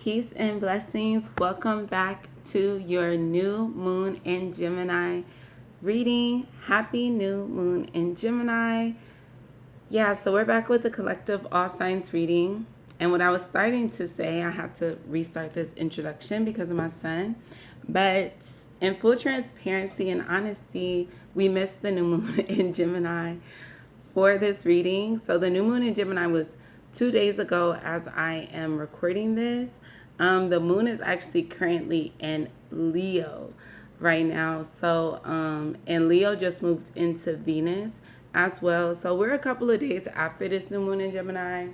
Peace and blessings. Welcome back to your new moon in Gemini reading. Happy new moon in Gemini. Yeah, so we're back with the collective all signs reading. And what I was starting to say, I had to restart this introduction because of my son. But in full transparency and honesty, we missed the new moon in Gemini for this reading. So the new moon in Gemini was 2 days ago as I am recording this. The moon is actually currently in Leo right now. And Leo just moved into Venus as well. So we're a couple of days after this new moon in Gemini.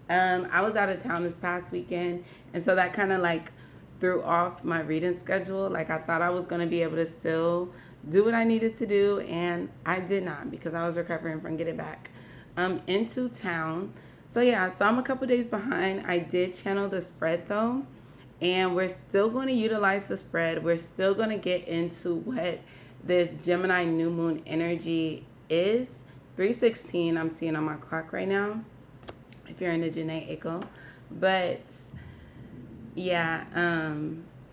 I was out of town this past weekend, and so that kind of like threw off my reading schedule. Like I thought I was going to be able to still do what I needed to do, and I did not because I was recovering from getting back into town. So yeah, so I'm a couple days behind. I did channel the spread though, and we're still going to utilize the spread. We're still going to get into what this Gemini new moon energy is. 3:16 I'm seeing on my clock right now, if you're in the Janae Echo. But yeah,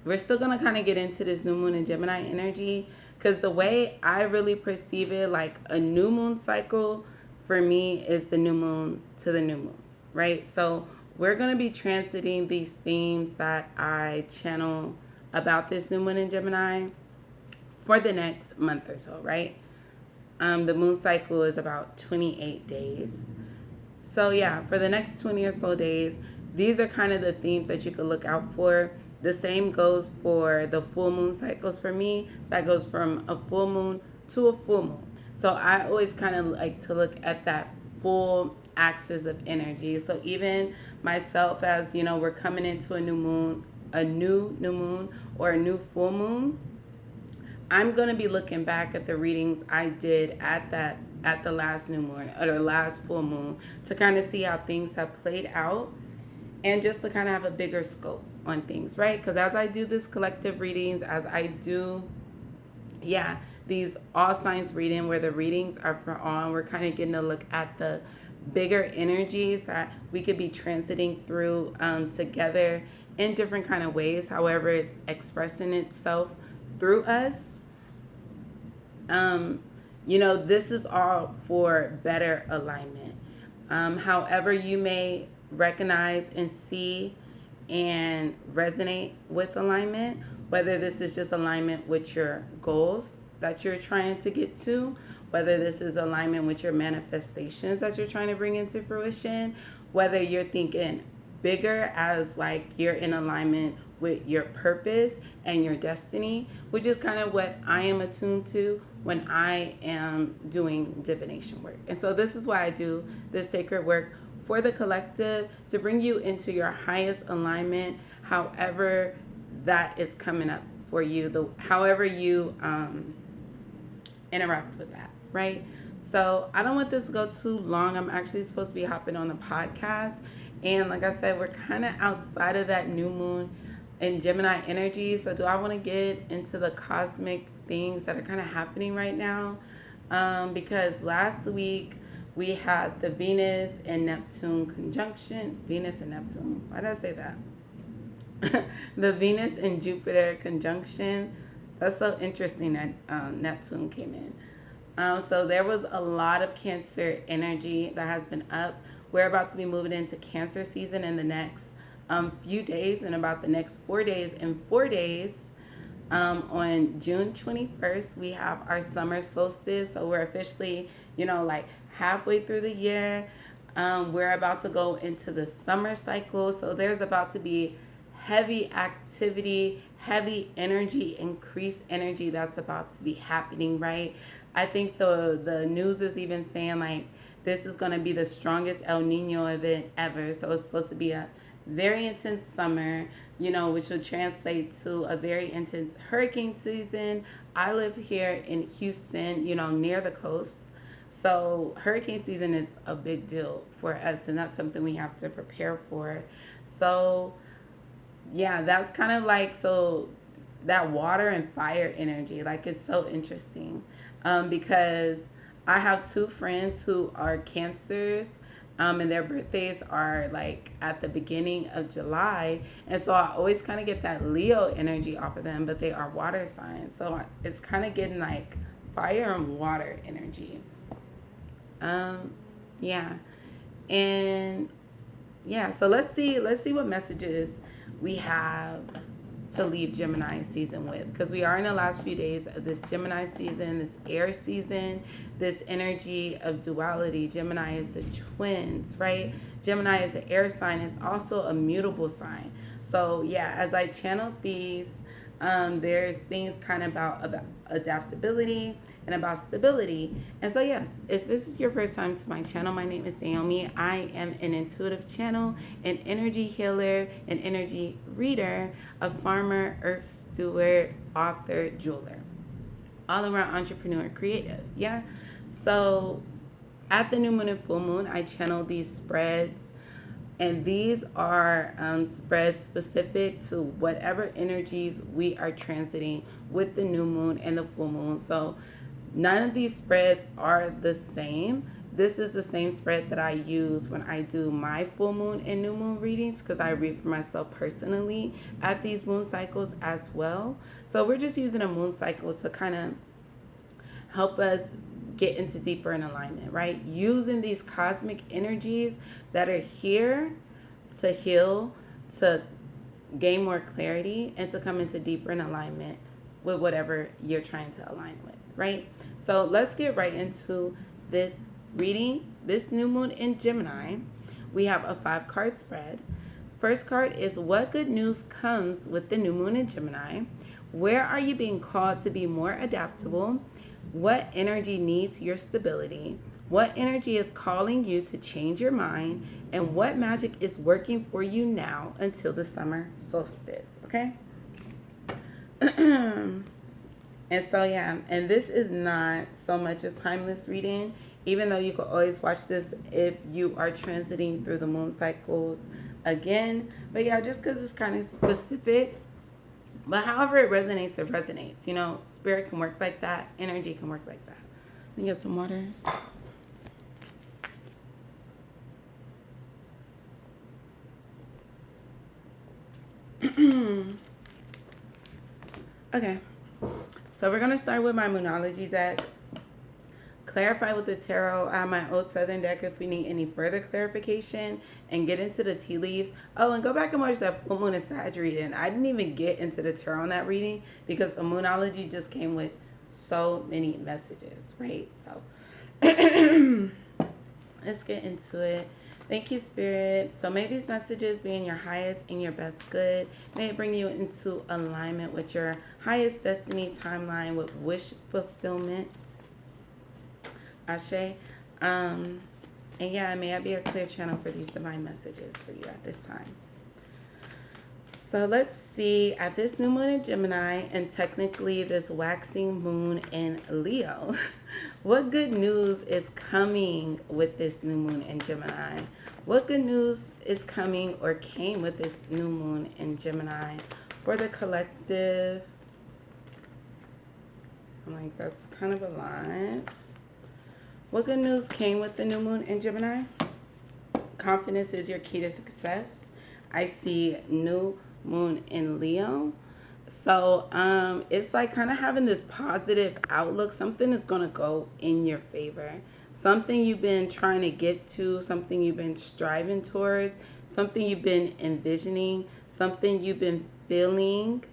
we're still gonna kind of get into this new moon and Gemini energy, because the way I really perceive it, like a new moon cycle for me is the new moon to the new moon, right? So we're gonna be transiting these themes that I channel about this new moon in Gemini for the next month or so, right? The moon cycle is about 28 days. So yeah, for the next 20 or so days, these are kind of the themes that you could look out for. The same goes for the full moon cycles for me. That goes from a full moon to a full moon. So I always kind of like to look at that full axis of energy. So even myself, as you know, we're coming into a new moon, a new moon, or a new full moon, I'm going to be looking back at the readings I did at the last new moon or the last full moon to kind of see how things have played out, and just to kind of have a bigger scope on things, right? Because as I do this collective readings, as I do, these all signs reading where the readings are for all, and we're kind of getting a look at the bigger energies that we could be transiting through together in different kind of ways, however it's expressing itself through us. This is all for better alignment. However you may recognize and see and resonate with alignment, whether this is just alignment with your goals that you're trying to get to, whether this is alignment with your manifestations that you're trying to bring into fruition, whether you're thinking bigger as like you're in alignment with your purpose and your destiny, which is kind of what I am attuned to when I am doing divination work. And so this is why I do this sacred work for the collective, to bring you into your highest alignment, however that is coming up for you, however you interact with that, right? So I don't want this to go too long. I'm actually supposed to be hopping on the podcast. And like I said, we're kind of outside of that new moon in Gemini energy. So do I want to get into the cosmic things that are kind of happening right now? Because last week we had the Venus and Neptune conjunction. Venus and Neptune. Why did I say that? The Venus and Jupiter conjunction. That's so interesting that Neptune came in. So there was a lot of Cancer energy that has been up. We're about to be moving into Cancer season in the next few days, and about the next 4 days. In 4 days, on June 21st, we have our summer solstice. So we're officially, like halfway through the year. We're about to go into the summer cycle. So there's about to be heavy activity, heavy energy, increased energy that's about to be happening, right? I think the news is even saying like this is going to be the strongest El Nino event ever. So it's supposed to be a very intense summer, which will translate to a very intense hurricane season. I live here in Houston, near the coast. So hurricane season is a big deal for us, and that's something we have to prepare for. So yeah, that's kind of like, so that water and fire energy, like it's so interesting because I have two friends who are Cancers, And their birthdays are like at the beginning of July. And so I always kind of get that Leo energy off of them, but they are water signs. So it's kind of getting like fire and water energy. Um, yeah. And yeah, so let's see what messages we have to leave Gemini season with, because we are in the last few days of this Gemini season, this air season, this energy of duality. Gemini is the twins, right? Gemini is an air sign. It's also a mutable sign. So yeah, as I channel these, there's things kind of about adaptability and about stability. And so yes, if this is your first time to my channel, my name is Naomi. I am an intuitive channel, an energy healer, an energy reader, a farmer, earth steward, author, jeweler, all around entrepreneur, creative. Yeah. So at the new moon and full moon, I channel these spreads, and these are spreads specific to whatever energies we are transiting with the new moon and the full moon. So none of these spreads are the same. This is the same spread that I use when I do my full moon and new moon readings, because I read for myself personally at these moon cycles as well. So we're just using a moon cycle to kind of help us get into deeper in alignment, right? Using these cosmic energies that are here to heal, to gain more clarity, and to come into deeper in alignment with whatever you're trying to align with, right? So let's get right into this reading, this new moon in Gemini. We have a 5-card spread. First card is, what good news comes with the new moon in Gemini? Where are you being called to be more adaptable? What energy needs your stability? What energy is calling you to change your mind? And what magic is working for you now until the summer solstice? Okay? And so, yeah, and this is not so much a timeless reading, even though you could always watch this if you are transiting through the moon cycles again. But yeah, just because it's kind of specific. But however it resonates, it resonates. You know, spirit can work like that. Energy can work like that. Let me get some water. Okay. So we're going to start with my Moonology deck. Clarify with the tarot. I have my Old Southern deck if we need any further clarification, and get into the tea leaves. Oh, and go back and watch that full moon and Sag reading. I didn't even get into the tarot on that reading because the Moonology just came with so many messages, right? So let's get into it. Thank you, Spirit. So may these messages be in your highest and your best good. May it bring you into alignment with your highest destiny timeline with wish fulfillment. Ashe. And yeah, may I be a clear channel for these divine messages for you at this time. So let's see, at this new moon in Gemini, and technically this waxing moon in Leo, what good news is coming with this new moon in Gemini? What good news is coming or came with this new moon in Gemini for the collective? I'm like, that's kind of a lot. What good news came with the new moon in Gemini? Confidence is your key to success. I see new moon in Leo. So it's like kind of having this positive outlook. Something is going to go in your favor. Something you've been trying to get to, something you've been striving towards, something you've been envisioning, something you've been feeling.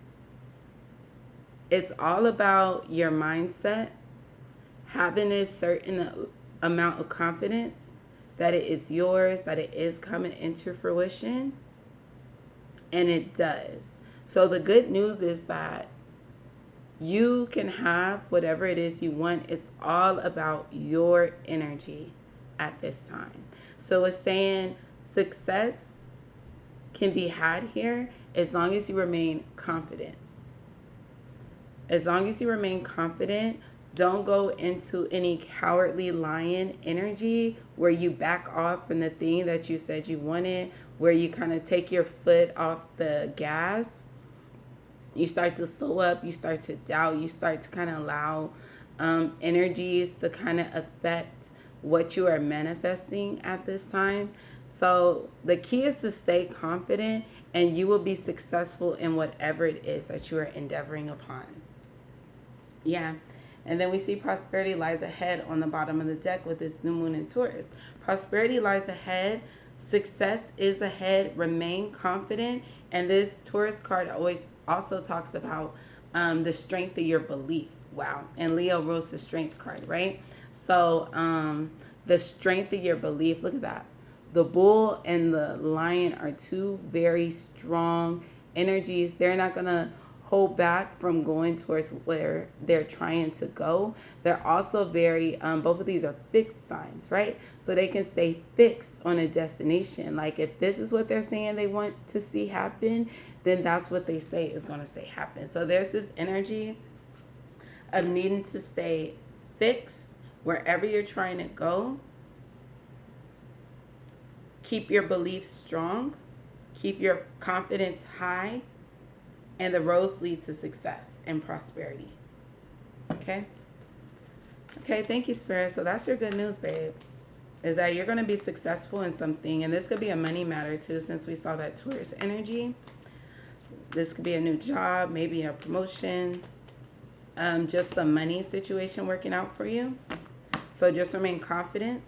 It's all about your mindset, having a certain amount of confidence that it is yours, that it is coming into fruition, and it does. So the good news is that you can have whatever it is you want. It's all about your energy at this time. So it's saying success can be had here as long as you remain confident. As long as you remain confident, don't go into any cowardly lion energy where you back off from the thing that you said you wanted, where you kind of take your foot off the gas. You start to slow up, you start to doubt, you start to kind of allow energies to kind of affect what you are manifesting at this time. So the key is to stay confident, and you will be successful in whatever it is that you are endeavoring upon. Yeah. And then we see prosperity lies ahead on the bottom of the deck with this new moon in Taurus. Prosperity lies ahead. Success is ahead. Remain confident. And this Taurus card always also talks about the strength of your belief. Wow. And Leo rules the strength card, right? So the strength of your belief. Look at that. The bull and the lion are two very strong energies. They're not going to hold back from going towards where they're trying to go. They're also very, both of these are fixed signs, right? So they can stay fixed on a destination. Like if this is what they're saying they want to see happen, then that's what they say is going to say happen. So there's this energy of needing to stay fixed wherever you're trying to go. Keep your beliefs strong. Keep your confidence high. And the roads lead to success and prosperity. Okay? Okay, thank you, Spirit. So that's your good news, babe. Is that you're going to be successful in something. And this could be a money matter, too, since we saw that Taurus energy. This could be a new job, maybe a promotion. Just some money situation working out for you. So just remain confident.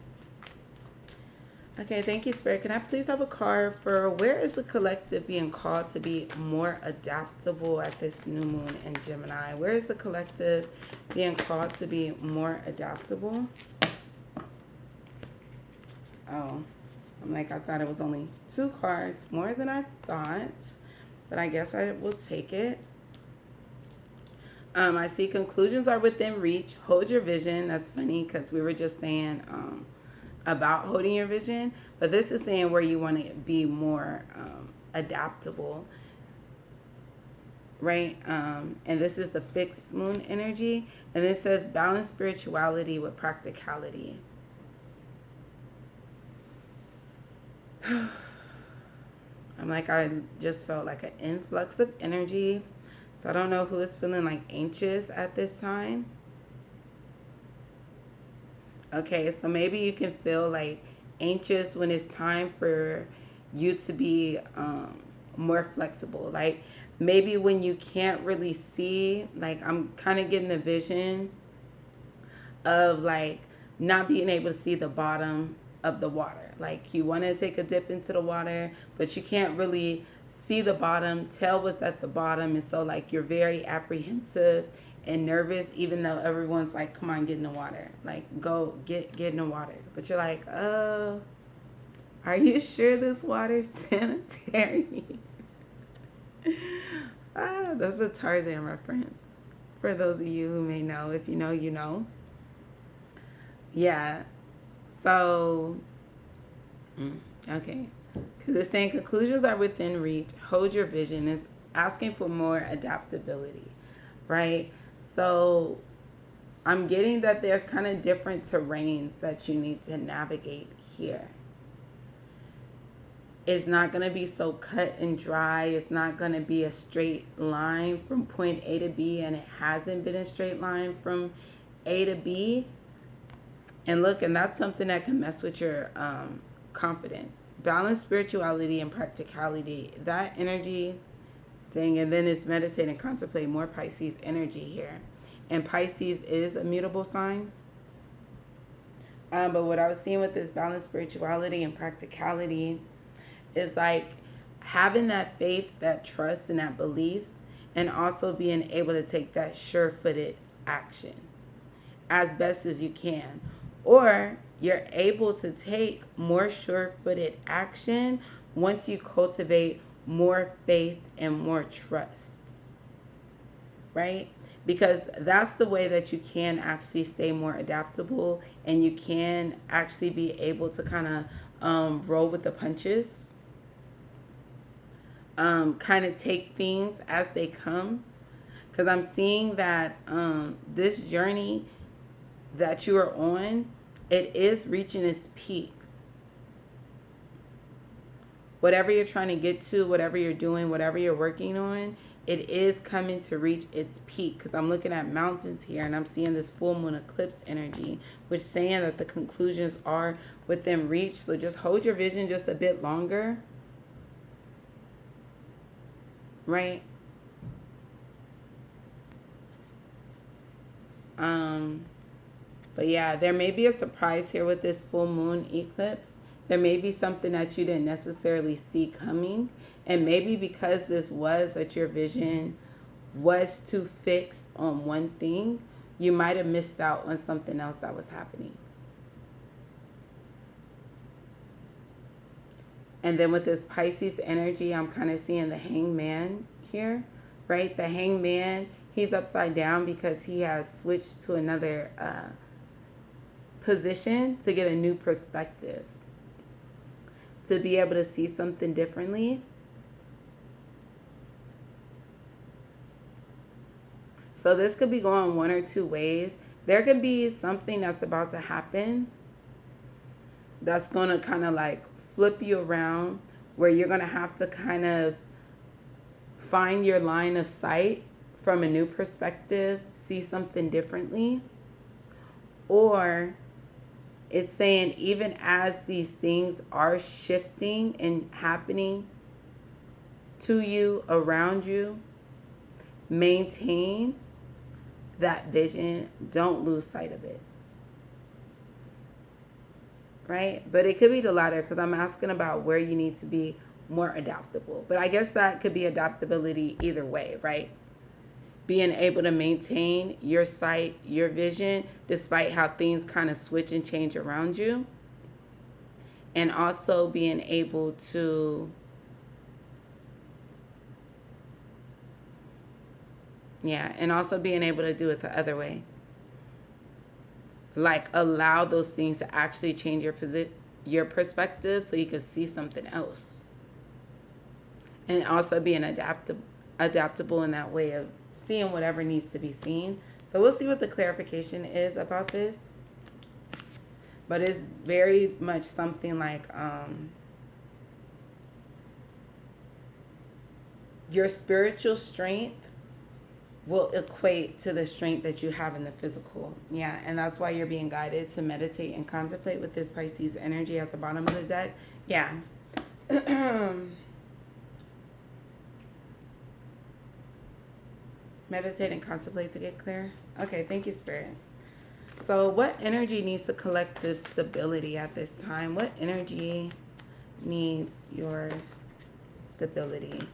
Okay, thank you, Spirit. Can I please have a card for where is the collective being called to be more adaptable at this new moon in Gemini? Where is the collective being called to be more adaptable? Oh, I'm like, I thought it was only 2 cards, more than I thought, but I guess I will take it. I see conclusions are within reach. Hold your vision. That's funny because we were just saying about holding your vision, but this is saying where you want to be more adaptable, right? And this is the fixed moon energy, and it says balance spirituality with practicality. I'm like, I just felt like an influx of energy, so I don't know who is feeling like anxious at this time. Okay, so maybe you can feel like anxious when it's time for you to be more flexible. Like maybe when you can't really see, like I'm kind of getting the vision of like not being able to see the bottom of the water. Like you want to take a dip into the water, but you can't really see the bottom, tell what's at the bottom. And so like you're very apprehensive and nervous, even though everyone's like, come on, get in the water. Like, go get in the water. But you're like, oh, are you sure this water's sanitary? That's a Tarzan reference. For those of you who may know. If you know, you know. Yeah. So, okay. Because it's saying conclusions are within reach. Hold your vision. It's asking for more adaptability, right? So I'm getting that there's kind of different terrains that you need to navigate here. It's not going to be so cut and dry. It's not going to be a straight line from point A to B, and it hasn't been a straight line from A to B. And look, and that's something that can mess with your confidence. Balance spirituality and practicality. That energy, dang, and then it's meditate and contemplate, more Pisces energy here. And Pisces is a mutable sign. But what I was seeing with this balanced spirituality and practicality is like having that faith, that trust, and that belief, and also being able to take that sure-footed action as best as you can. Or you're able to take more sure-footed action once you cultivate more faith and more trust, right? Because that's the way that you can actually stay more adaptable, and you can actually be able to kind of roll with the punches, kind of take things as they come. Because I'm seeing that this journey that you are on, it is reaching its peak. Whatever you're trying to get to, whatever you're doing, whatever you're working on, it is coming to reach its peak, because I'm looking at mountains here and I'm seeing this full moon eclipse energy, which is saying that the conclusions are within reach. So just hold your vision just a bit longer, right? But yeah, there may be a surprise here with this full moon eclipse. There may be something that you didn't necessarily see coming. And maybe because this was that your vision was too fixed on one thing, you might have missed out on something else that was happening. And then with this Pisces energy, I'm kind of seeing the hangman here, right? The hangman, he's upside down because he has switched to another position to get a new perspective, to be able to see something differently. So this could be going one or two ways. There could be something that's about to happen that's going to kind of like flip you around, where you're going to have to kind of find your line of sight from a new perspective, see something differently. Or it's saying even as these things are shifting and happening to you, around you, maintain that vision. Don't lose sight of it. Right? But it could be the latter, because I'm asking about where you need to be more adaptable. But I guess that could be adaptability either way, right? Being able to maintain your sight, your vision, despite how things kind of switch and change around you. And also being able to, and also being able to do it the other way. Like allow those things to actually change your perspective, so you can see something else. And also being adaptable in that way of seeing whatever needs to be seen. So we'll see what the clarification is about this. But it's very much something like your spiritual strength will equate to the strength that you have in the physical. Yeah, and that's why you're being guided to meditate and contemplate with this Pisces energy at the bottom of the deck. Yeah. Meditate and contemplate to get clear. Okay, thank you, Spirit. So what energy needs the collective stability at this time? What energy needs your stability?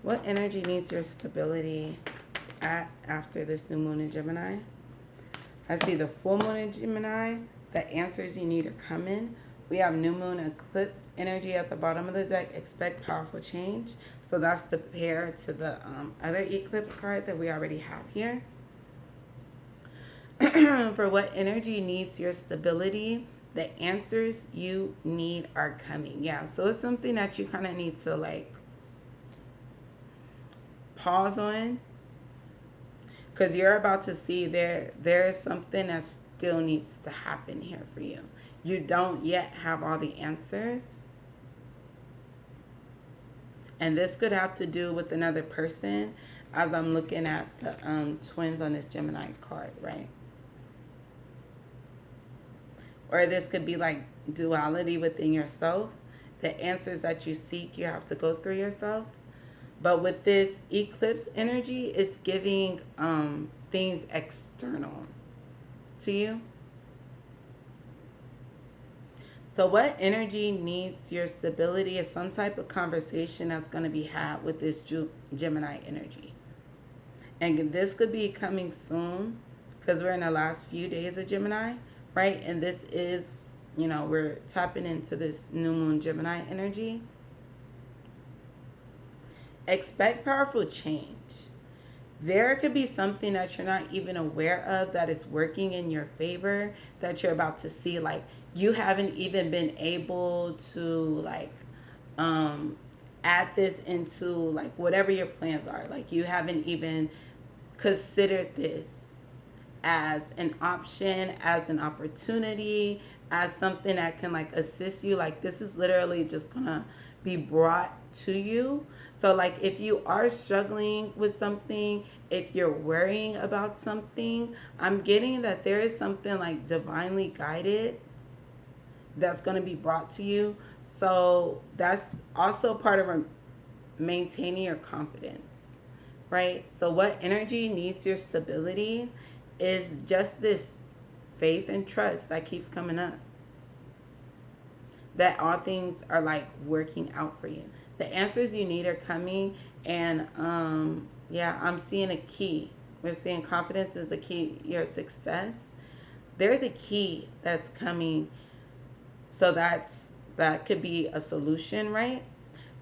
What energy needs your stability after this new moon in Gemini? I see the full moon in Gemini. The answers you need are coming. We have new moon eclipse energy at the bottom of the deck. Expect powerful change. So that's the pair to the other eclipse card that we already have here. For what energy needs your stability, the answers you need are coming. Yeah, so it's something that you kind of need to like pause on, because you're about to see there's something that still needs to happen here for you. You don't yet have all the answers, and this could have to do with another person, as I'm looking at the twins on this Gemini card, right? Or this could be like duality within yourself. The answers that you seek, you have to go through yourself. But with this eclipse energy, it's giving things external to you. So what energy needs your stability is some type of conversation that's going to be had with this Gemini energy. And this could be coming soon, because we're in the last few days of Gemini, right? And this is, we're tapping into this new moon Gemini energy. Expect powerful change. There could be something that you're not even aware of that is working in your favor, that you're about to see. Like, you haven't even been able to add this into like whatever your plans are. Like, you haven't even considered this as an option, as an opportunity, as something that can like assist you. Like, this is literally just gonna be brought to you. So like if you are struggling with something, if you're worrying about something, I'm getting that there is something like divinely guided that's going to be brought to you. So that's also part of maintaining your confidence, right? So what energy needs your stability is just this faith and trust that keeps coming up, that all things are like working out for you. The answers you need are coming, and yeah, I'm seeing a key. We're seeing confidence is the key your success. There's a key that's coming. So that could be a solution, right?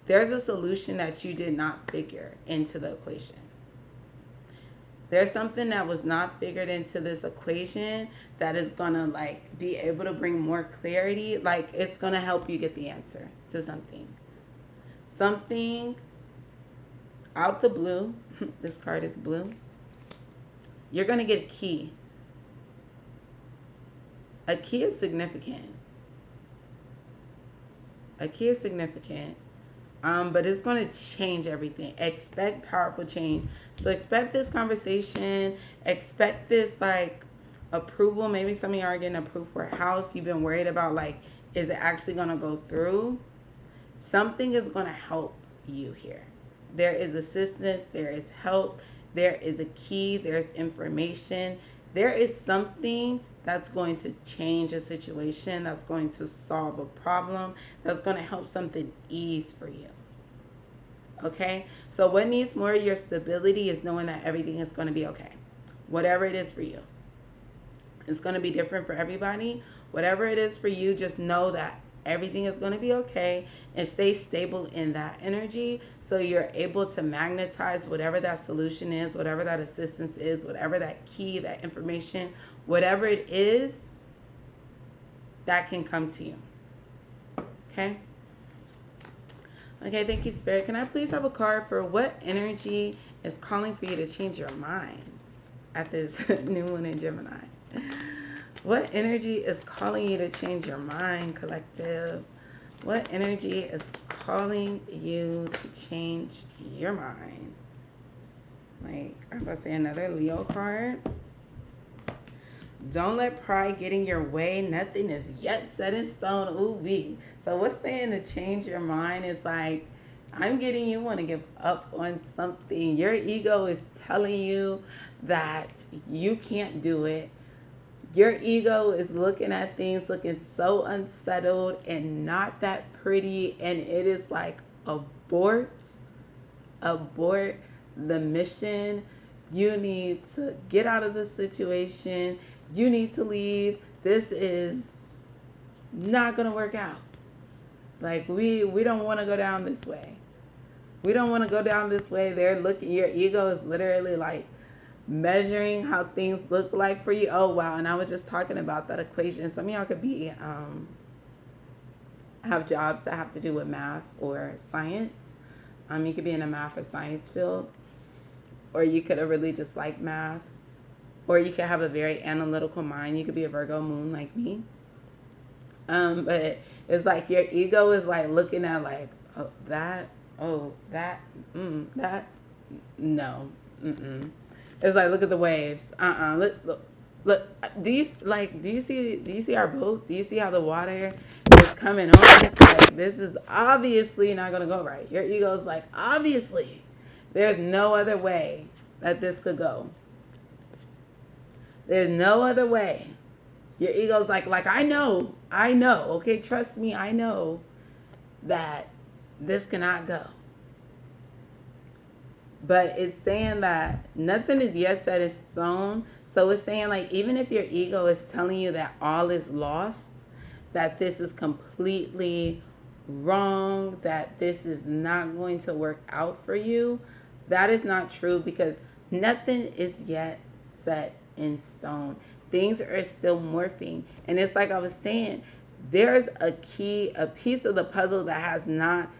There's a solution that you did not figure into the equation. There's something that was not figured into this equation that is gonna like be able to bring more clarity. Like it's gonna help you get the answer to something. Something out the blue. This card is blue. You're gonna get a key. A key is significant. A key is significant. But it's going to change everything. Expect powerful change. So expect this conversation. Expect this like approval. Maybe some of you are getting approved for a house. You've been worried about like, is it actually going to go through? Something is going to help you here. There is assistance. There is help. There is a key. There's information. There is something that's going to change a situation, that's going to solve a problem, that's going to help something ease for you. Okay? So what needs more of your stability is knowing that everything is going to be okay. Whatever it is for you. It's going to be different for everybody. Whatever it is for you, just know that everything is going to be okay, and stay stable in that energy so you're able to magnetize whatever that solution is, whatever that assistance is, whatever that key, that information, whatever it is that can come to you. Okay? Okay, thank you, Spirit. Can I please have a card for what energy is calling for you to change your mind at this new moon in Gemini? What energy is calling you to change your mind, collective? What energy is calling you to change your mind? Like, I'm about to say another Leo card. Don't let pride get in your way. Nothing is yet set in stone. Ooh wee. So what's saying to change your mind is like, I'm getting you want to give up on something. Your ego is telling you that you can't do it. Your ego is looking at things looking so unsettled and not that pretty. And it is like, abort the mission. You need to get out of the situation. You need to leave. This is not going to work out. Like we don't want to go down this way. We don't want to go down this way. They're looking, your ego is literally like measuring how things look like for you. Oh wow. And I was just talking about that equation. Some of y'all could be have jobs that have to do with math or science. You could be in a math or science field, or you could have really just like math, or you could have a very analytical mind. You could be a Virgo moon like me. But it's like your ego is like looking at like, that, no. It's like, look at the waves. Look. Do you see our boat? Do you see how the water is coming on? It's like, this is obviously not gonna go right. Your ego is like, obviously, there's no other way that this could go. There's no other way. Your ego's like I know, okay, trust me, I know that this cannot go. But it's saying that nothing is yet set in stone. So it's saying like, even if your ego is telling you that all is lost, that this is completely wrong, that this is not going to work out for you, that is not true, because nothing is yet set in stone. Things are still morphing. And it's like I was saying, there's a key, a piece of the puzzle that has not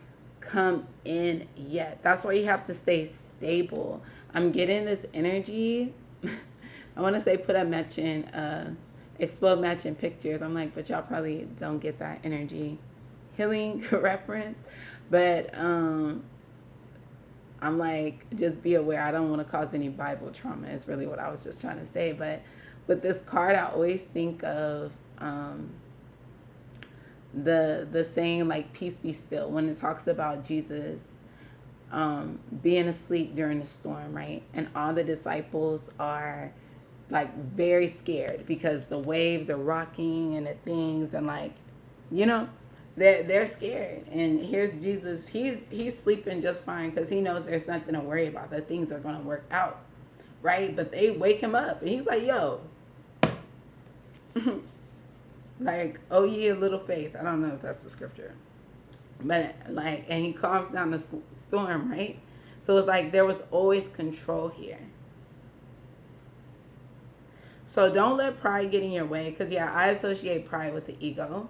come in yet. That's why you have to stay stable. I'm getting this energy. I want to say put a matching, explode matching pictures. I'm like, but y'all probably don't get that energy healing reference, but I'm like, just be aware. I don't want to cause any Bible trauma is really what I was just trying to say. But with this card, I always think of the saying like peace be still, when it talks about Jesus being asleep during the storm, right? And all the disciples are like very scared because the waves are rocking and the things, and like, you know, they're scared. And here's Jesus, he's sleeping just fine because he knows there's nothing to worry about, that things are going to work out, right? But they wake him up and he's like, yo, like, oh ye of little faith. I don't know if that's the scripture, but like, and he calms down the storm, right? So it's like there was always control here. So don't let pride get in your way, because yeah, I associate pride with the ego.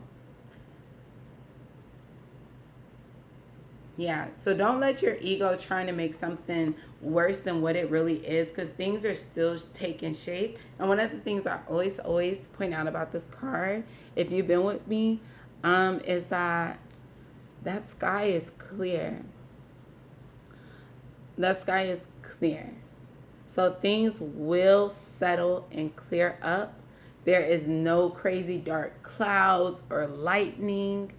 Yeah, so don't let your ego trying to make something worse than what it really is, because things are still taking shape. And one of the things I always point out about this card, if you've been with me, is that sky is clear. That sky is clear. So things will settle and clear up. There is no crazy dark clouds or lightning.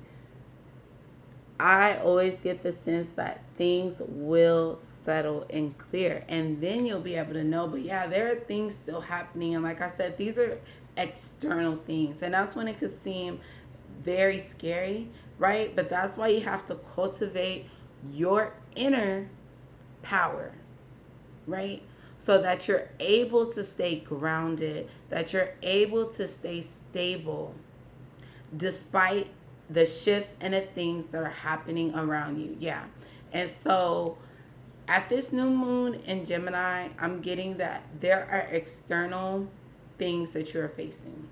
I always get the sense that things will settle and clear, and then you'll be able to know. But yeah, there are things still happening, and like I said, these are external things, and that's when it could seem very scary, right? But that's why you have to cultivate your inner power, right? So that you're able to stay grounded, that you're able to stay stable despite the shifts and the things that are happening around you. Yeah. And so at this new moon in Gemini, I'm getting that there are external things that you're facing,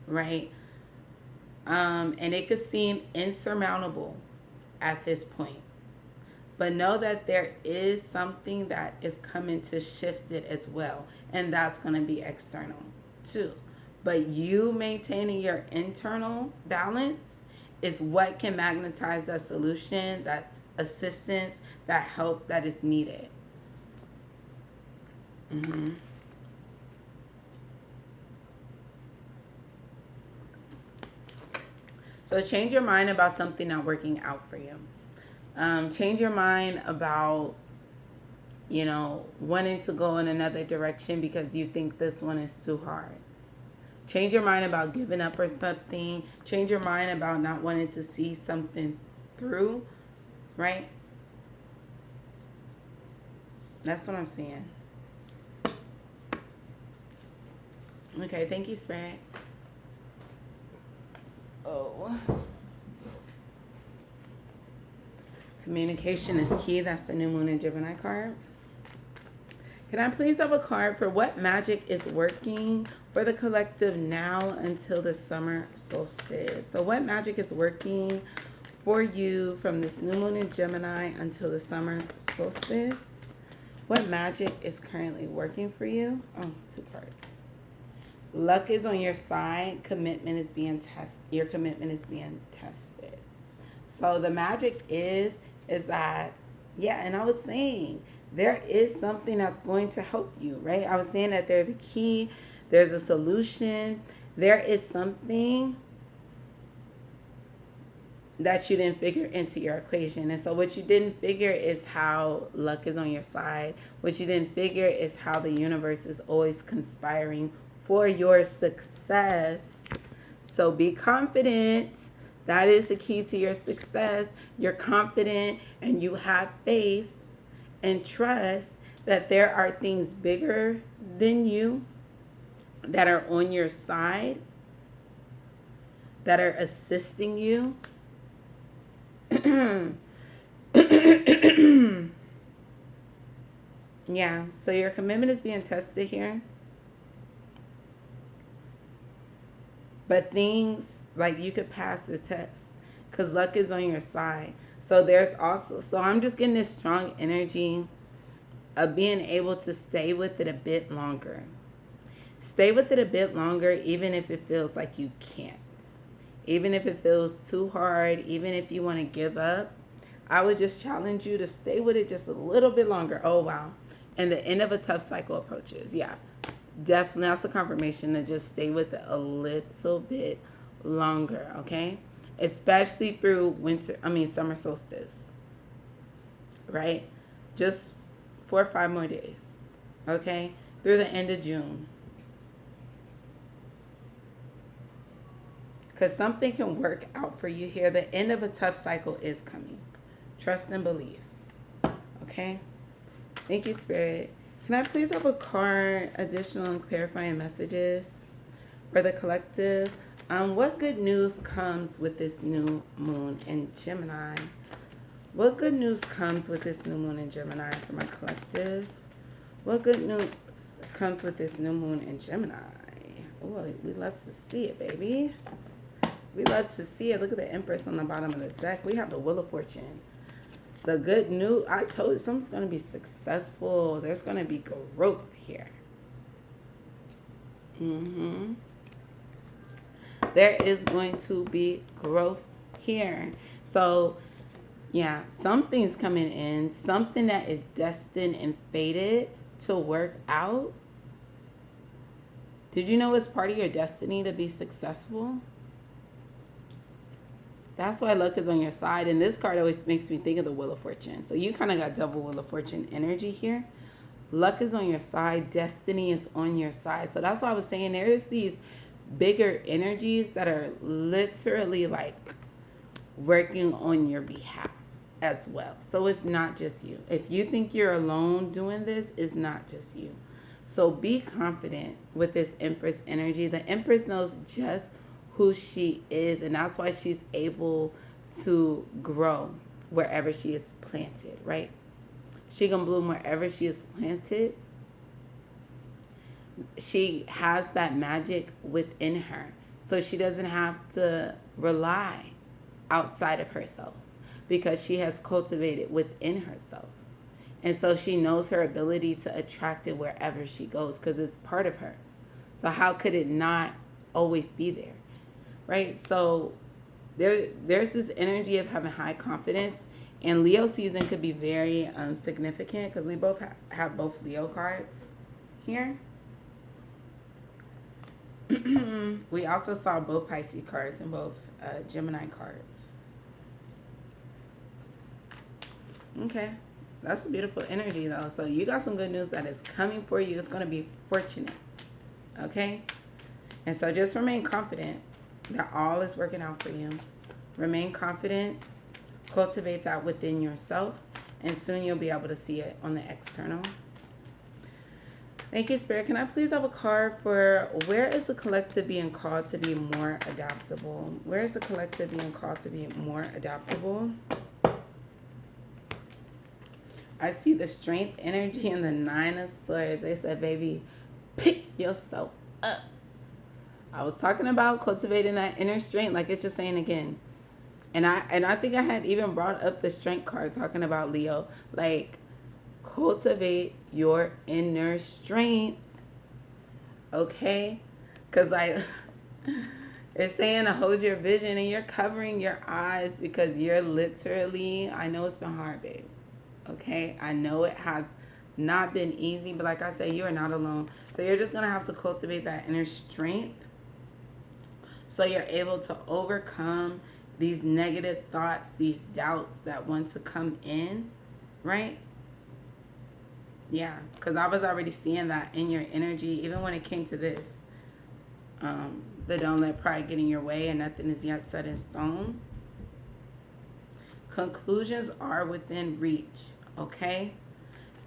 right? And it could seem insurmountable at this point. But know that there is something that is coming to shift it as well. And that's going to be external too. But you maintaining your internal balance is what can magnetize that solution, that assistance, that help that is needed. So change your mind about something not working out for you. Change your mind about, wanting to go in another direction because you think this one is too hard. Change your mind about giving up or something. Change your mind about not wanting to see something through, right? That's what I'm seeing. Okay, thank you, Spirit. Oh. Communication is key. That's the new moon in Gemini card. Can I please have a card for what magic is working for the collective now until the summer solstice? So what magic is working for you from this new moon in Gemini until the summer solstice? What magic is currently working for you? Oh, 2 cards. Luck is on your side. Commitment is being tested. Your commitment is being tested. So the magic is that, yeah, and I was saying, there is something that's going to help you, right? I was saying that there's a key, there's a solution, there is something that you didn't figure into your equation. And so what you didn't figure is how luck is on your side. What you didn't figure is how the universe is always conspiring for your success. So be confident. That is the key to your success. You're confident and you have faith and trust that there are things bigger than you that are on your side, that are assisting you. Yeah, so your commitment is being tested here. But things, like, you could pass the test because luck is on your side. So I'm just getting this strong energy of being able to stay with it a bit longer. Stay with it a bit longer, even if it feels like you can't. Even if it feels too hard, even if you want to give up, I would just challenge you to stay with it just a little bit longer. Oh, wow. And the end of a tough cycle approaches. Yeah, definitely. That's a confirmation to just stay with it a little bit longer, okay? Especially through summer solstice, right? Just 4 or 5 more days, okay? Through the end of June. Because something can work out for you here. The end of a tough cycle is coming. Trust and believe, okay? Thank you, Spirit. Can I please have a card, additional and clarifying messages for the collective? What good news comes with this new moon in Gemini? What good news comes with this new moon in Gemini for my collective? What good news comes with this new moon in Gemini? Oh, we love to see it, baby. We love to see it. Look at the Empress on the bottom of the deck. We have the Wheel of Fortune. The good news, I told you something's going to be successful. There's going to be growth here. There is going to be growth here. So, yeah, something's coming in. Something that is destined and fated to work out. Did you know it's part of your destiny to be successful? That's why luck is on your side. And this card always makes me think of the Wheel of Fortune. So you kind of got double Wheel of Fortune energy here. Luck is on your side. Destiny is on your side. So that's why I was saying there's these bigger energies that are literally like working on your behalf as well. So it's not just you. If you think you're alone doing this, it's not just you. So be confident with this Empress energy. The Empress knows just who she is, and that's why she's able to grow wherever she is planted, right? She can bloom wherever she is planted. She has that magic within her, so she doesn't have to rely outside of herself because she has cultivated within herself. And so she knows her ability to attract it wherever she goes because it's part of her. So how could it not always be there? Right? So there's this energy of having high confidence, and Leo season could be very significant because we both have both Leo cards here. We also saw both Pisces cards and both Gemini cards. Okay, that's a beautiful energy though. So you got some good news that is coming for you. It's going to be fortunate. Okay, and so just remain confident that all is working out for you. Remain confident. Cultivate that within yourself, and soon you'll be able to see it on the external. Thank you, Spirit. Can I please have a card for where is the collective being called to be more adaptable? Where is the collective being called to be more adaptable? I see the strength energy and the 9 of Swords. They said, baby, pick yourself up. I was talking about cultivating that inner strength, like it's just saying again. And I think I had even brought up the strength card talking about Leo. Like, cultivate your inner strength. Okay? Because it's saying to hold your vision, and you're covering your eyes because you're literally, I know it's been hard, babe. Okay? I know it has not been easy, but like I said, you are not alone. So you're just going to have to cultivate that inner strength so you're able to overcome these negative thoughts, these doubts that want to come in, right? Yeah, because I was already seeing that in your energy, even when it came to this. The don't let pride get in your way and nothing is yet set in stone. Conclusions are within reach, okay?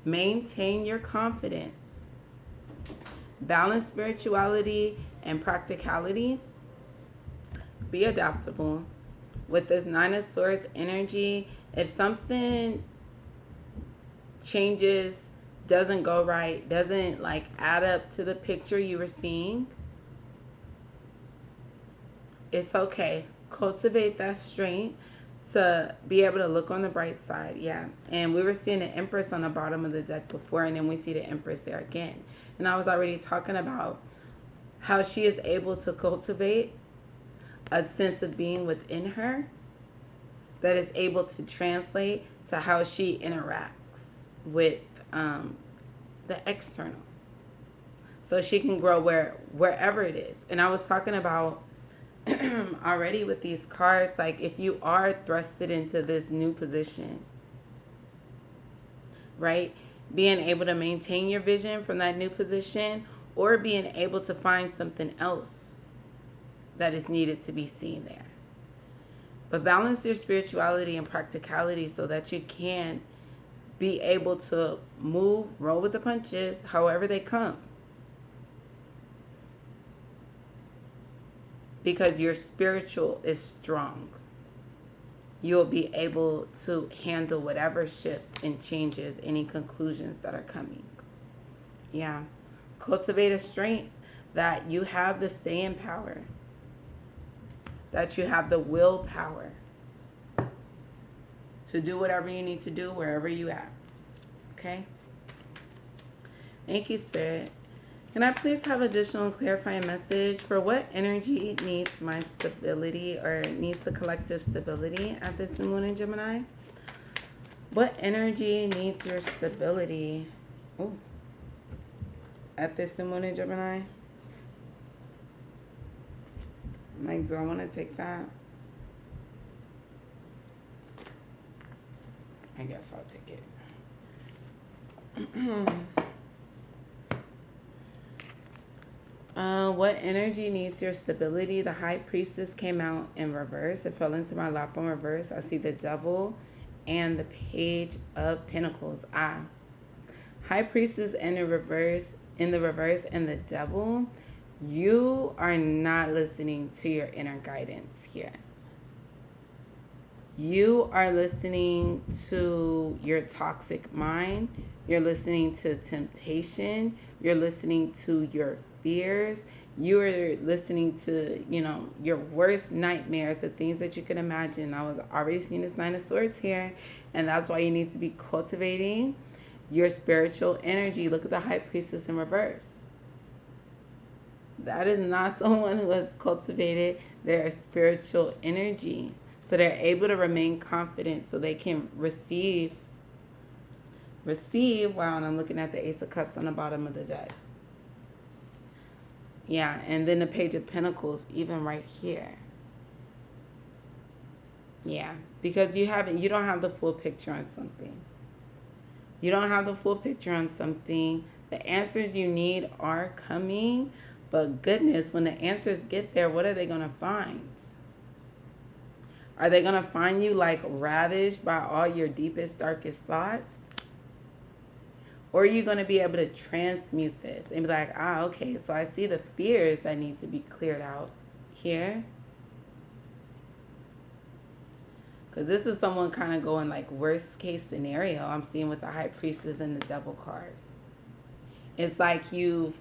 Maintain your confidence. Balance spirituality and practicality. Be adaptable. With this 9 of Swords energy, if something changes, doesn't go right, doesn't like add up to the picture you were seeing, it's okay. Cultivate that strength to be able to look on the bright side. Yeah. And we were seeing the Empress on the bottom of the deck before, and then we see the Empress there again. And I was already talking about how she is able to cultivate a sense of being within her that is able to translate to how she interacts with the external. So she can grow wherever it is. And I was talking about already with these cards, like if you are thrusted into this new position, right? Being able to maintain your vision from that new position, or being able to find something else that is needed to be seen there. But balance your spirituality and practicality so that you can be able to move, roll with the punches, however they come. Because your spiritual is strong. You'll be able to handle whatever shifts and changes, any conclusions that are coming. Yeah. Cultivate a strength that you have the staying power, that you have the willpower to do whatever you need to do wherever you at. Okay? Thank you, Spirit. Can I please have additional clarifying message for what energy needs my stability or needs the collective stability at this new moon in Gemini? What energy needs your stability at this new moon in Gemini? Like, do I want to take that? I guess I'll take it. What energy needs your stability? The High Priestess came out in reverse. It fell into my lap on reverse. I see the Devil and the Page of Pentacles. High Priestess in the reverse, and the Devil. You are not listening to your inner guidance here. You are listening to your toxic mind. You're listening to temptation. You're listening to your fears. You are listening to, your worst nightmares, the things that you can imagine. I was already seeing this Nine of Swords here, and that's why you need to be cultivating your spiritual energy. Look at the High Priestess in reverse. That is not someone who has cultivated their spiritual energy. So they're able to remain confident so they can receive. Wow, and I'm looking at the Ace of Cups on the bottom of the deck. Yeah, and then the Page of Pentacles, even right here. Yeah, because you don't have the full picture on something. You don't have the full picture on something. The answers you need are coming, but goodness, when the answers get there, what are they going to find? Are they going to find you like ravaged by all your deepest, darkest thoughts? Or are you going to be able to transmute this and be like, okay, so I see the fears that need to be cleared out here. Because this is someone kind of going like worst case scenario. I'm seeing with the High Priestess and the Devil card. It's like you've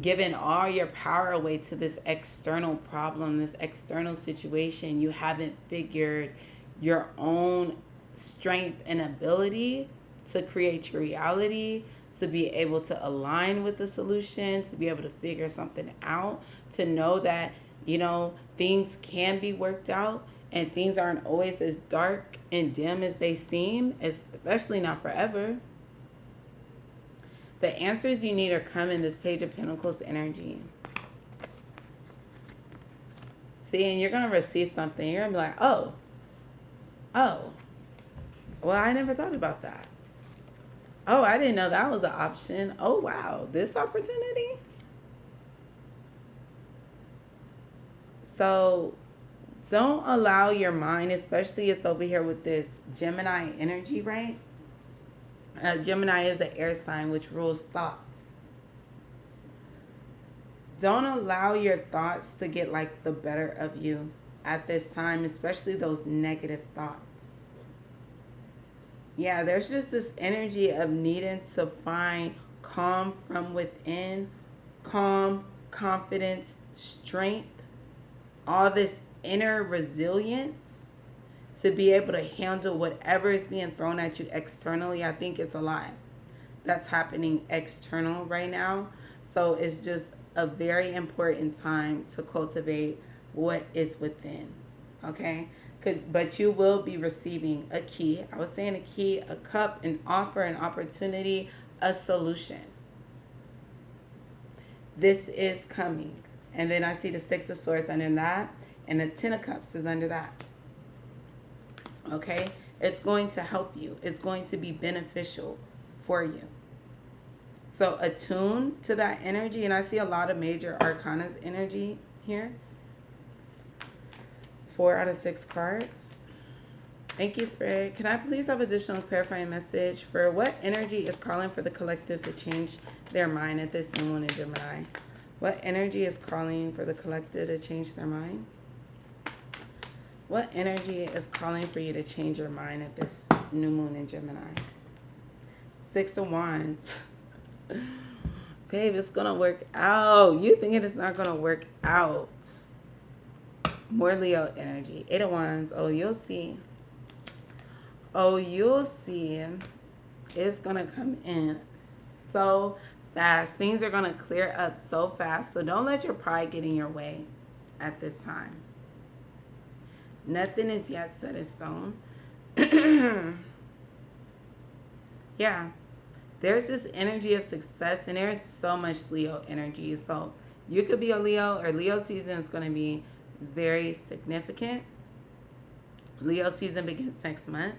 given all your power away to this external problem, this external situation. You haven't figured your own strength and ability to create your reality, to be able to align with the solution, to be able to figure something out, to know that, things can be worked out and things aren't always as dark and dim as they seem, especially not forever. The answers you need are coming, this Page of Pentacles energy. See, and you're going to receive something. You're going to be like, oh, well, I never thought about that. Oh, I didn't know that was an option. Oh, wow, this opportunity? So don't allow your mind, especially it's over here with this Gemini energy, right? Gemini is an air sign which rules thoughts. Don't allow your thoughts to get like the better of you at this time, especially those negative thoughts. Yeah, there's just this energy of needing to find calm from within, calm, confidence, strength, all this inner resilience to be able to handle whatever is being thrown at you externally. I think it's a lot that's happening external right now. So it's just a very important time to cultivate what is within. Okay? But you will be receiving a key. I was saying a key, a cup, an offer, an opportunity, a solution. This is coming. And then I see the Six of Swords under that, and the Ten of Cups is under that. Okay? It's going to help you. It's going to be beneficial for you. So attune to that energy. And I see a lot of major arcanas energy here. 4 out of 6 cards. Thank you, Spirit. Can I please have additional clarifying message for what energy is calling for the collective to change their mind at this new moon in Gemini? What energy is calling for the collective to change their mind? What energy is calling for you to change your mind at this new moon in Gemini? 6 of Wands. Babe, it's going to work out. You thinking it's not going to work out. More Leo energy. 8 of Wands. Oh, you'll see. Oh, you'll see. It's going to come in so fast. Things are going to clear up so fast. So don't let your pride get in your way at this time. Nothing is yet set in stone. Yeah. There's this energy of success, and there's so much Leo energy. So you could be a Leo, or Leo season is going to be very significant. Leo season begins next month.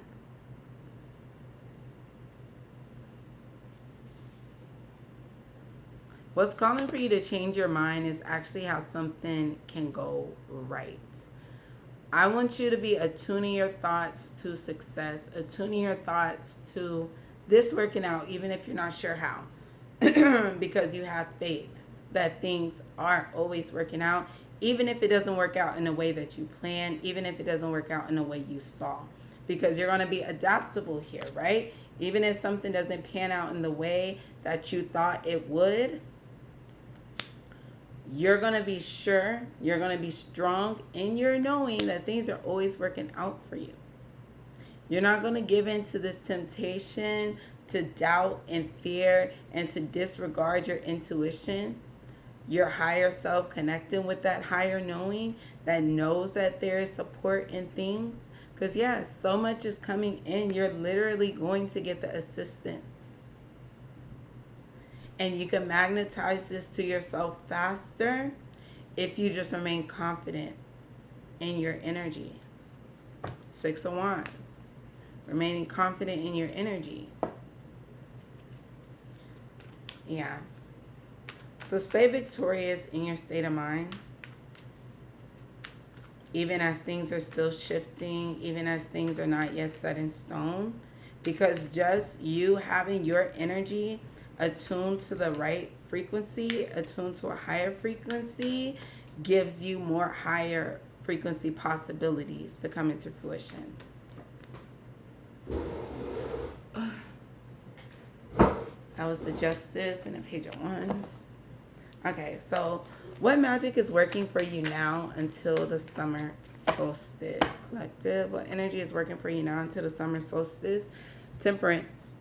What's calling for you to change your mind is actually how something can go right. I want you to be attuning your thoughts to success, attuning your thoughts to this working out, even if you're not sure how, because you have faith that things are always working out, even if it doesn't work out in the way that you planned, even if it doesn't work out in the way you saw, because you're going to be adaptable here, right? Even if something doesn't pan out in the way that you thought it would, you're going to be sure, you're going to be strong in your knowing that things are always working out for you. You're not going to give in to this temptation to doubt and fear and to disregard your intuition, your higher self, connecting with that higher knowing that knows that there is support in things. Because yes, so much is coming in. You're literally going to get the assistance. And you can magnetize this to yourself faster if you just remain confident in your energy. 6 of Wands. Remaining confident in your energy. Yeah. So stay victorious in your state of mind. Even as things are still shifting, even as things are not yet set in stone. Because just you having your energy attuned to the right frequency, attuned to a higher frequency, gives you more higher frequency possibilities to come into fruition. That was the Justice and the Page of Wands. Okay, so what magic is working for you now until the summer solstice? Collective, what energy is working for you now until the summer solstice? Temperance.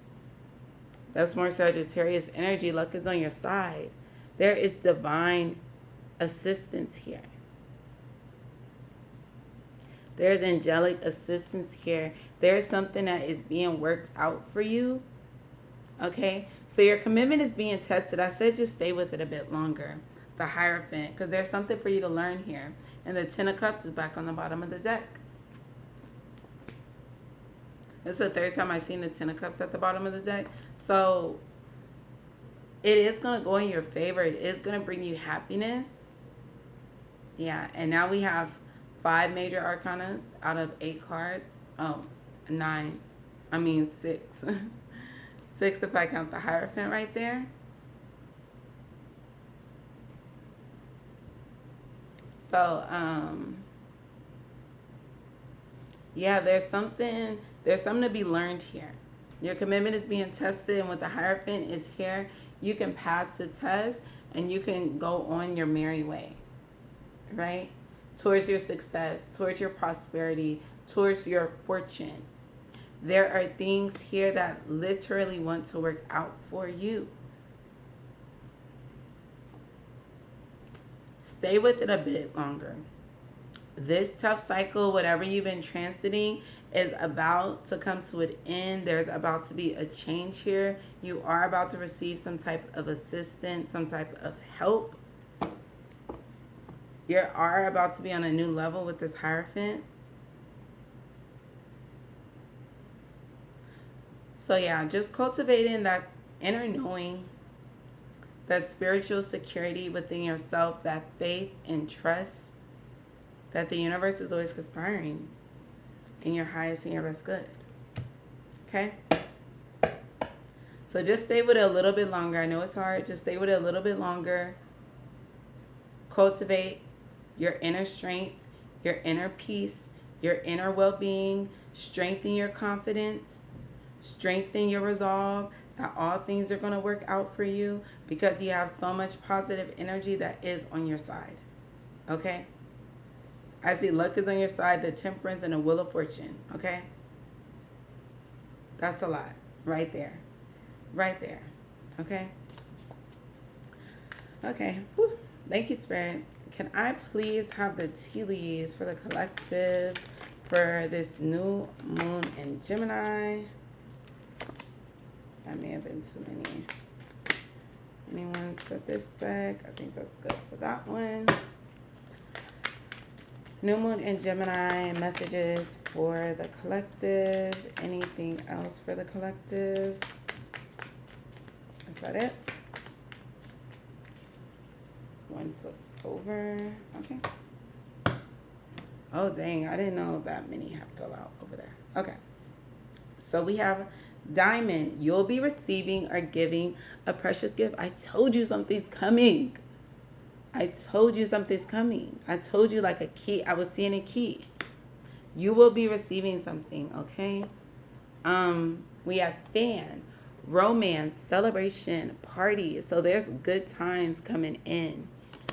That's more Sagittarius energy. Luck is on your side. There is divine assistance here. There's angelic assistance here. There's something that is being worked out for you. Okay? So your commitment is being tested. I said just stay with it a bit longer. The Hierophant. Because there's something for you to learn here. And the Ten of Cups is back on the bottom of the deck. This is the third time I've seen the Ten of Cups at the bottom of the deck. So it is going to go in your favor. It is going to bring you happiness. Yeah. And now we have 5 major arcanas out of 8 cards. Oh, 9. I mean 6. 6 if I count the Hierophant right there. So, yeah, there's something to be learned here. Your commitment is being tested, and with the Hierophant is here, you can pass the test and you can go on your merry way, right? Towards your success, towards your prosperity, towards your fortune. There are things here that literally want to work out for you. stay with it a bit longer. This tough cycle, whatever you've been transiting, is about to come to an end. There's about to be a change here. You are about to receive some type of assistance, some type of help. You are about to be on a new level with this Hierophant. So yeah, just cultivating that inner knowing, that spiritual security within yourself, that faith and trust that the universe is always conspiring in your highest and your best good. Okay? So just stay with it a little bit longer. I know it's hard. Just stay with it a little bit longer. Cultivate your inner strength, your inner peace, your inner well-being. Strengthen your confidence. Strengthen your resolve that all things are going to work out for you because you have so much positive energy that is on your side. Okay? I see luck is on your side, the temperance, and the wheel of fortune. Okay? That's a lot. Right there. Right there. Okay? Okay. Whew. Thank you, Spirit. Can I please have the tea leaves for the collective for this new moon in Gemini? That may have been too many. Any ones for this deck? I think that's good for that one. New moon in Gemini, messages for the collective. Anything else for the collective? Is that it? One flipped over. Okay. Oh, dang. I didn't know that many have fell out over there. Okay. So we have Diamond. You'll be receiving or giving a precious gift. I told you something's coming. I told you something's coming. I told you like a key. I was seeing a key. You will be receiving something, okay? We have Fan, romance, celebration, party. So there's good times coming in.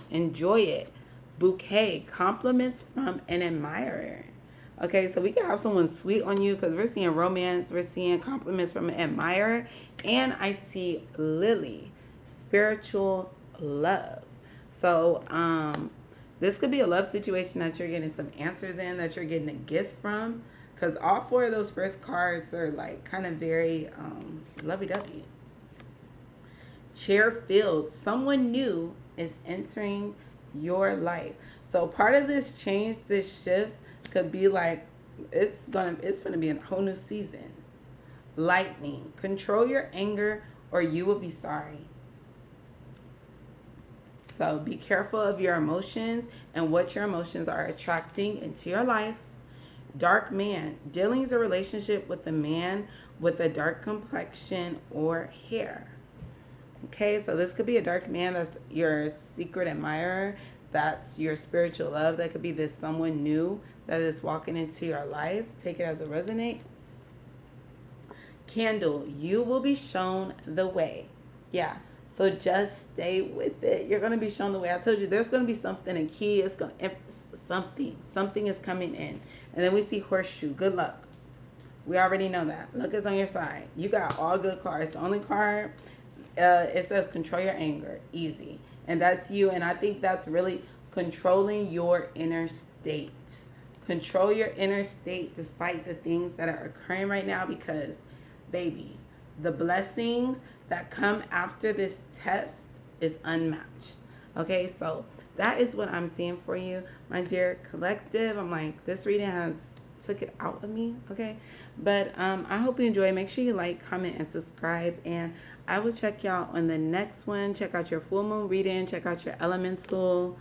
Enjoy it. Bouquet, compliments from an admirer. Okay, so we can have someone sweet on you because we're seeing romance. We're seeing compliments from an admirer. And I see Lily, spiritual love. So this could be a love situation that you're getting some answers in, that you're getting a gift from. Because all four of those first cards are like kind of very lovey-dovey. Chair filled. Someone new is entering your life. So part of this change, this shift could be like it's gonna be a whole new season. Lightning. Control your anger or you will be sorry. So be careful of your emotions and what your emotions are attracting into your life. Dark man. Dealing is a relationship with a man with a dark complexion or hair. Okay, so this could be a dark man that's your secret admirer. That's your spiritual love. That could be this someone new that is walking into your life. Take it as it resonates. Candle. You will be shown the way. Yeah. So just stay with it. You're going to be shown the way. I told you there's going to be something, a key. It's going to, something is coming in. And then we see horseshoe. Good luck. We already know that. Luck is on your side. You got all good cards. The only card, it says control your anger. Easy. And that's you. And I think that's really controlling your inner state. Control your inner state despite the things that are occurring right now because, baby, the blessings that come after this test is unmatched. Okay, so that is what I'm seeing for you, my dear collective. I'm like, this reading has took it out of me, okay? But I hope you enjoy. Make sure you like, comment, and subscribe. And I will check y'all on the next one. Check out your full moon reading. Check out your elemental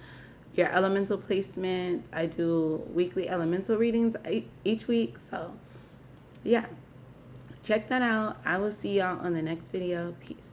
placements. I do weekly elemental readings each week. So, yeah. Check that out. I will see y'all on the next video. Peace.